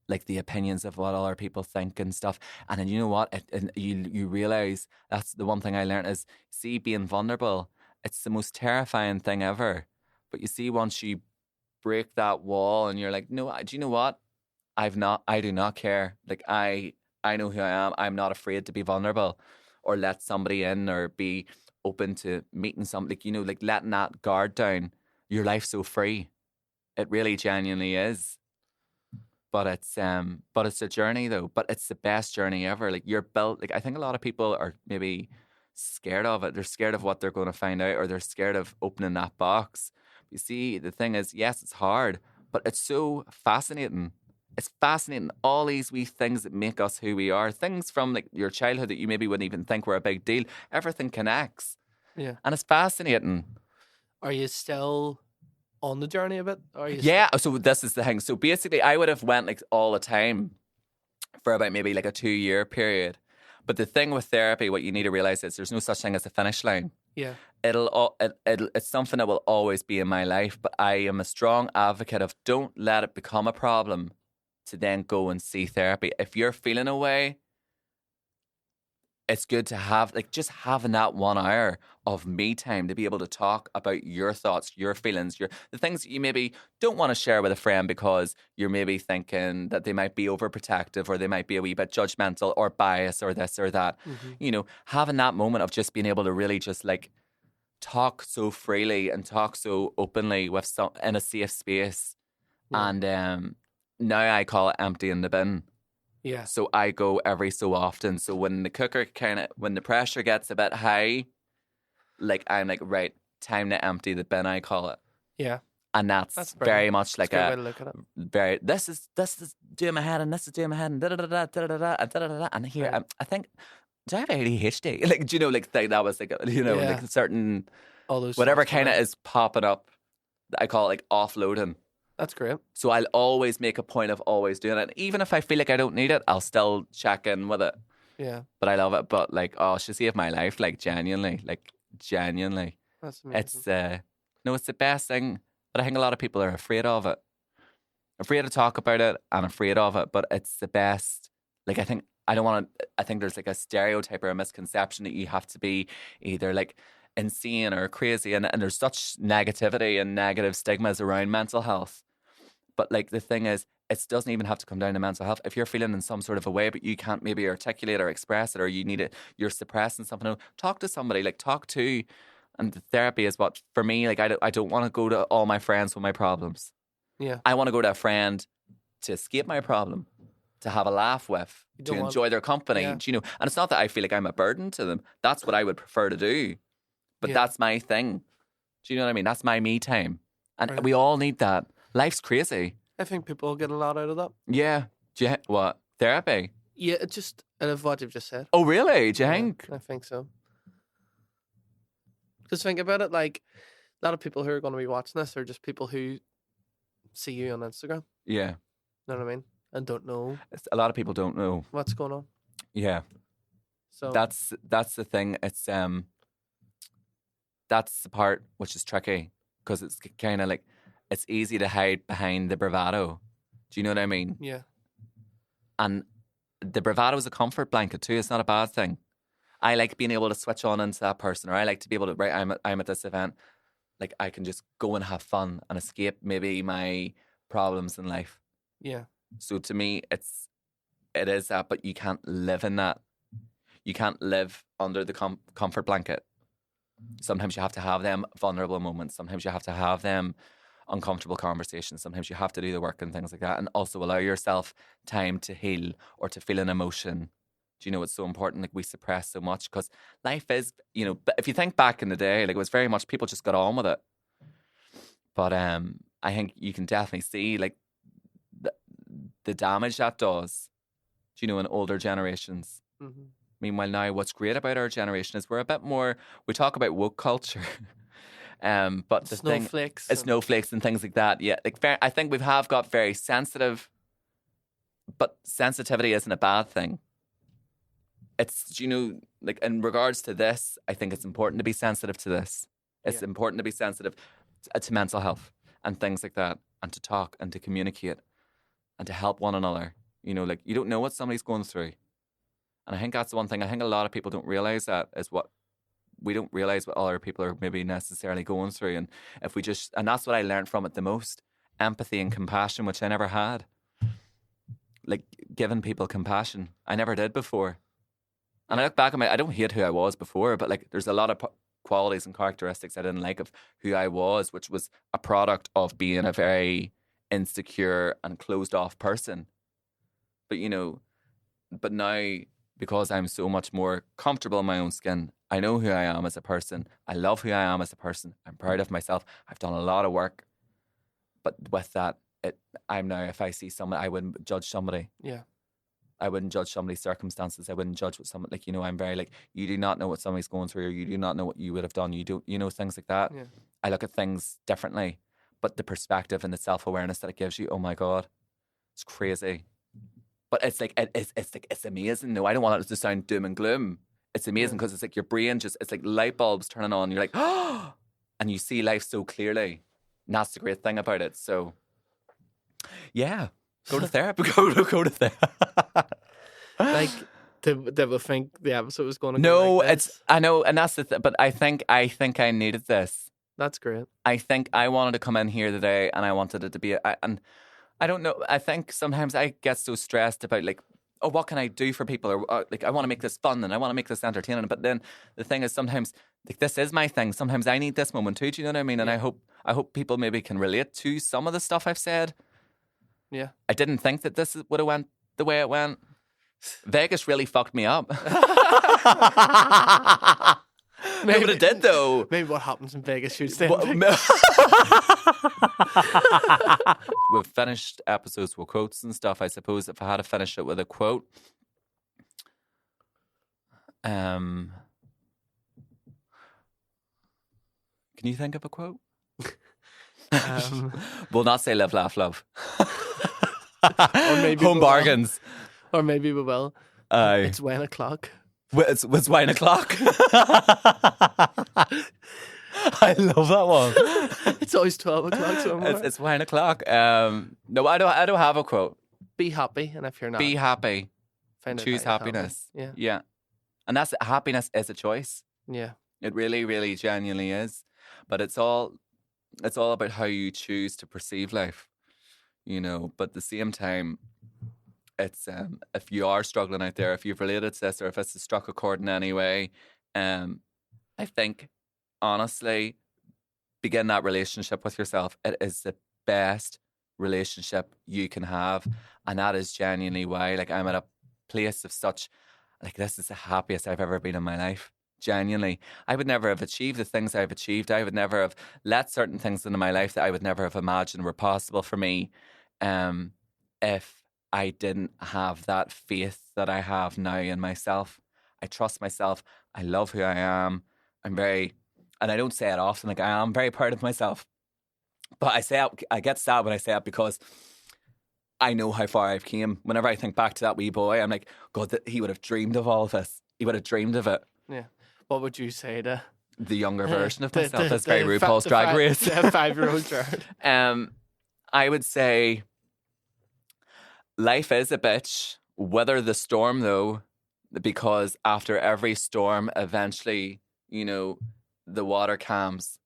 Like the opinions of what other people think and stuff. And then you know what? You realize that's the one thing I learned is, see, being vulnerable, it's the most terrifying thing ever. But you see, once you break that wall and you're like, no, do you know what? I do not care. Like I know who I am. I'm not afraid to be vulnerable or let somebody in or be open to meeting somebody, like letting that guard down. Your life's so free. It really genuinely is. But it's a journey though. But it's the best journey ever. Like you're built. Like I think a lot of people are maybe scared of it. They're scared of what they're going to find out, or they're scared of opening that box. You see, the thing is, yes, it's hard, but it's so fascinating. It's fascinating. All these wee things that make us who we are, things from like your childhood that you maybe wouldn't even think were a big deal. Everything connects. Yeah. And it's fascinating. Are you still on the journey a bit? Yeah. So this is the thing. So basically, I would have went like all the time for about maybe like a 2-year period. But the thing with therapy, what you need to realize is there's no such thing as a finish line. Yeah. It's something that will always be in my life. But I am a strong advocate of don't let it become a problem to then go and see therapy. If you're feeling a way, it's good to have, like, just having that 1 hour of me time to be able to talk about your thoughts, your feelings, the things that you maybe don't want to share with a friend because you're maybe thinking that they might be overprotective or they might be a wee bit judgmental or biased or this or that. Mm-hmm. Having that moment of just being able to really just like talk so freely and talk so openly in a safe space. Yeah. And now I call it emptying the bin. Yeah. So I go every so often. So when the pressure gets a bit high, like I'm like, right, time to empty the bin, I call it. Yeah. And that's very much like a way to look at it. This is doing my head and this is doing my head and da da da da da da da da da. And here, right. I think, do I have ADHD? Like, do you know, like that was like, like certain, all those whatever kind of is popping up. I call it like offloading. That's great. So I'll always make a point of always doing it. Even if I feel like I don't need it, I'll still check in with it. Yeah. But I love it. But like, she saved my life. Like genuinely. That's amazing. It's it's the best thing. But I think a lot of people are afraid of it. Afraid to talk about it and afraid of it. But it's the best. Like I think there's like a stereotype or a misconception that you have to be either like insane or crazy, and there's such negativity and negative stigmas around mental health. But like the thing is, it doesn't even have to come down to mental health. If you're feeling in some sort of a way but you can't maybe articulate or express it, or you need it, you're suppressing something, talk to somebody. Like and the therapy is what, for me, like I don't want to go to all my friends with my problems. Yeah. I want to go to a friend to escape my problem, to have a laugh with, to enjoy their company. Yeah. And it's not that I feel like I'm a burden to them. That's what I would prefer to do. But that's my thing. Do you know what I mean? That's my me time. And we all need that. Life's crazy. I think people get a lot out of that. Yeah. What? Therapy? Yeah, it's just out of what you've just said. Oh, really? Do you think? I think so. Just think about it, like, a lot of people who are going to be watching this are just people who see you on Instagram. Yeah. You know what I mean? And don't know. A lot of people don't know what's going on. Yeah. So that's the thing. It's that's the part which is tricky, because it's kind of like, it's easy to hide behind the bravado. Do you know what I mean? Yeah. And the bravado is a comfort blanket too. It's not a bad thing. I like being able to switch on into that person, or I like to be able to, right, I'm at this event. Like, I can just go and have fun and escape maybe my problems in life. Yeah. So to me, it is that, but you can't live in that. You can't live under the comfort blanket. Sometimes you have to have them vulnerable moments. Sometimes you have to have them uncomfortable conversations. Sometimes you have to do the work and things like that, and also allow yourself time to heal or to feel an emotion. Do you know, it's so important? Like, we suppress so much because life is, you know, if you think back in the day, like, it was very much people just got on with it. But I think you can definitely see, like, the damage that does, do you know, in older generations. Mm-hmm. Meanwhile, now what's great about our generation is we're a bit more, we talk about woke culture. But the snowflakes. It's snowflakes and things like that. Yeah. Like, I think we have got very sensitive, but sensitivity isn't a bad thing. It's, you know, like, in regards to this, I think it's important to be sensitive to this. It's important to be sensitive to mental health and things like that, and to talk and to communicate and to help one another. You know, like, you don't know what somebody's going through. And I think that's the one thing I think a lot of people don't realise, that is what we don't realise what other people are maybe necessarily going through. And if we just, and that's what I learned from it the most, empathy and compassion, which I never had. Like, giving people compassion. I never did before. And I look back at I don't hate who I was before, but like, there's a lot of qualities and characteristics I didn't like of who I was, which was a product of being a very insecure and closed off person. But, you know, but now, because I'm so much more comfortable in my own skin, I know who I am as a person. I love who I am as a person. I'm proud of myself. I've done a lot of work. But with that, I'm now, if I see someone, I wouldn't judge somebody. Yeah. I wouldn't judge somebody's circumstances. I wouldn't judge what someone, like, you know, I'm very like, you do not know what somebody's going through, or you do not know what you would have done. You don't, you know, things like that. Yeah. I look at things differently, but the perspective and the self-awareness that it gives you, oh my God, it's crazy. But it's like, it's amazing. No, I don't want it to sound doom and gloom. It's amazing because it's like your brain just, it's like light bulbs turning on. You're like, oh, and you see life so clearly. And that's the great thing about it. So, yeah. Go to therapy. Go to therapy. Like, they will think the episode was going to No, go like this. I know, and that's the but I think I needed this. That's great. I think I wanted to come in here today, and I wanted it to be, and I don't know, I think sometimes I get so stressed about, like, oh, what can I do for people? Or like, I want to make this fun and I want to make this entertaining. But then the thing is, sometimes, like, this is my thing. Sometimes I need this moment too. Do you know what I mean? And I hope people maybe can relate to some of the stuff I've said. Yeah. I didn't think that this would have went the way it went. Vegas really fucked me up. Maybe, but it did, though. Maybe what happens in Vegas shoots stay. We've finished episodes with quotes and stuff. I suppose if I had to finish it with a quote, can you think of a quote? We'll not say live, laugh, love. Or maybe home bargains. Or maybe we will. Aye. It's 1 o'clock. It's 1 o'clock. I love that one. It's always 12 o'clock somewhere. It's 1 o'clock. No, I don't have a quote. Be happy, and if you're not, be happy. Choose find happiness. Happy. Yeah. And that's, happiness is a choice. Yeah. It really, really genuinely is. But it's all about how you choose to perceive life, you know. But at the same time, it's if you are struggling out there, if you've related to this, or if it's struck a chord in any way, I think, honestly, begin that relationship with yourself. It is the best relationship you can have, and that is genuinely why, like, I'm at a place of such, like, this is the happiest I've ever been in my life. Genuinely, I would never have achieved the things I've achieved. I would never have let certain things into my life that I would never have imagined were possible for me, if I didn't have that faith that I have now in myself. I trust myself. I love who I am. And I don't say it often, like, I am very proud of myself. But I get sad when I say it, because I know how far I've came. Whenever I think back to that wee boy, I'm like, God, he would have dreamed of all of this. He would have dreamed of it. Yeah. What would you say to the younger version of myself? That's very RuPaul's Drag Race. 5-year-old Jared. I would say, Life is a bitch. Weather the storm, though, because after every storm, eventually, the water calms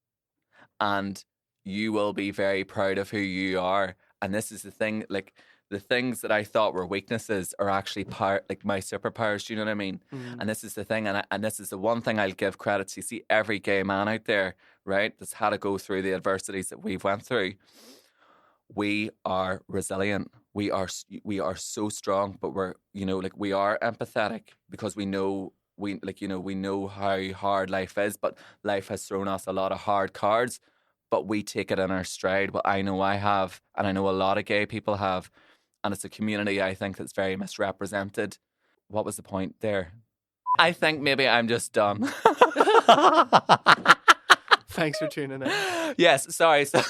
and you will be very proud of who you are. And this is the thing, like, the things that I thought were weaknesses are actually like my superpowers. Do you know what I mean? And this is the thing, and this is the one thing I'll give credit to. See, every gay man out there, right, that's had to go through the adversities that we've went through. We are resilient. We are so strong, but we are empathetic because we know how hard life is. But life has thrown us a lot of hard cards, but we take it in our stride. Well, I know I have, and I know a lot of gay people have. And it's a community, I think, that's very misrepresented. What was the point there? I think maybe I'm just done. Thanks for tuning in. Yes, sorry. So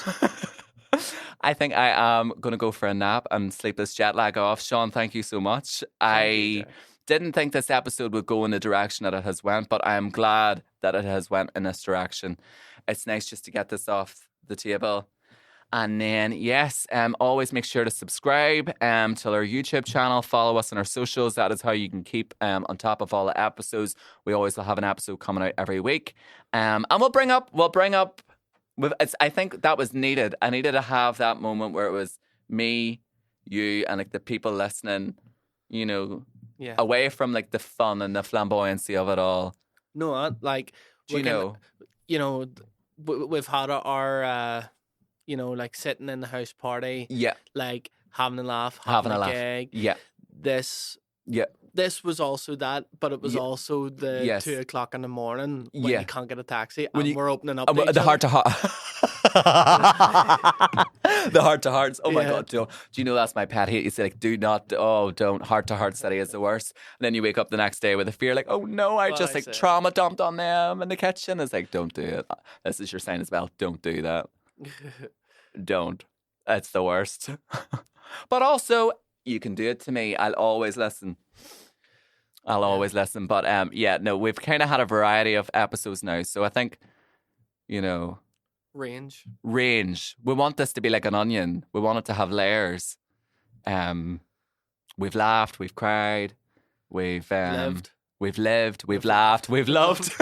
I think I am going to go for a nap and sleep this jet lag off. Sean, thank you so much. I didn't think this episode would go in the direction that it has went, but I am glad that it has went in this direction. It's nice just to get this off the table. And then, yes, always make sure to subscribe to our YouTube channel. Follow us on our socials. That is how you can keep on top of all the episodes. We always will have an episode coming out every week. And we'll bring up. I think that was needed. I needed to have that moment where it was me, you, and like the people listening. Away from like the fun and the flamboyancy of it all. No, like we've had our. Like sitting in the house party. Yeah. Like having a laugh, having a gig. Yeah. This was also that, but it was also the 2:00 in the morning when you can't get a taxi and we're opening up the heart to heart. The heart to hearts. Oh my God, Joe. Do you know that's my pet hate? You say like, don't. Heart to heart city is the worst. And then you wake up the next day with a fear like, oh no, I trauma dumped on them in the kitchen. It's like, don't do it. This is your sign as well. Don't do that. Don't. It's the worst. But also, you can do it to me. I'll always listen. But we've kind of had a variety of episodes now. So I think, range. We want this to be like an onion. We want it to have layers. We've laughed, we've cried, we've lived, we've laughed, we've loved.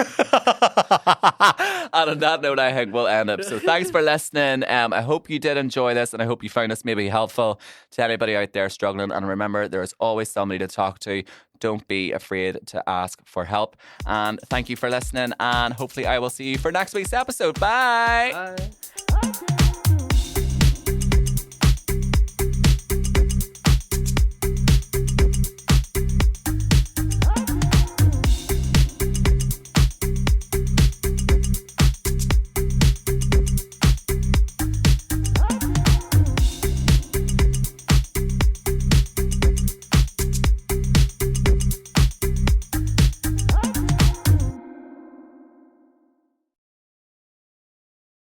And on that note, I think we'll end it. So thanks for listening. I hope you did enjoy this, and I hope you found this maybe helpful to anybody out there struggling. And remember, there is always somebody to talk to. Don't be afraid to ask for help. And thank you for listening, and hopefully I will see you for next week's episode. Bye. Bye.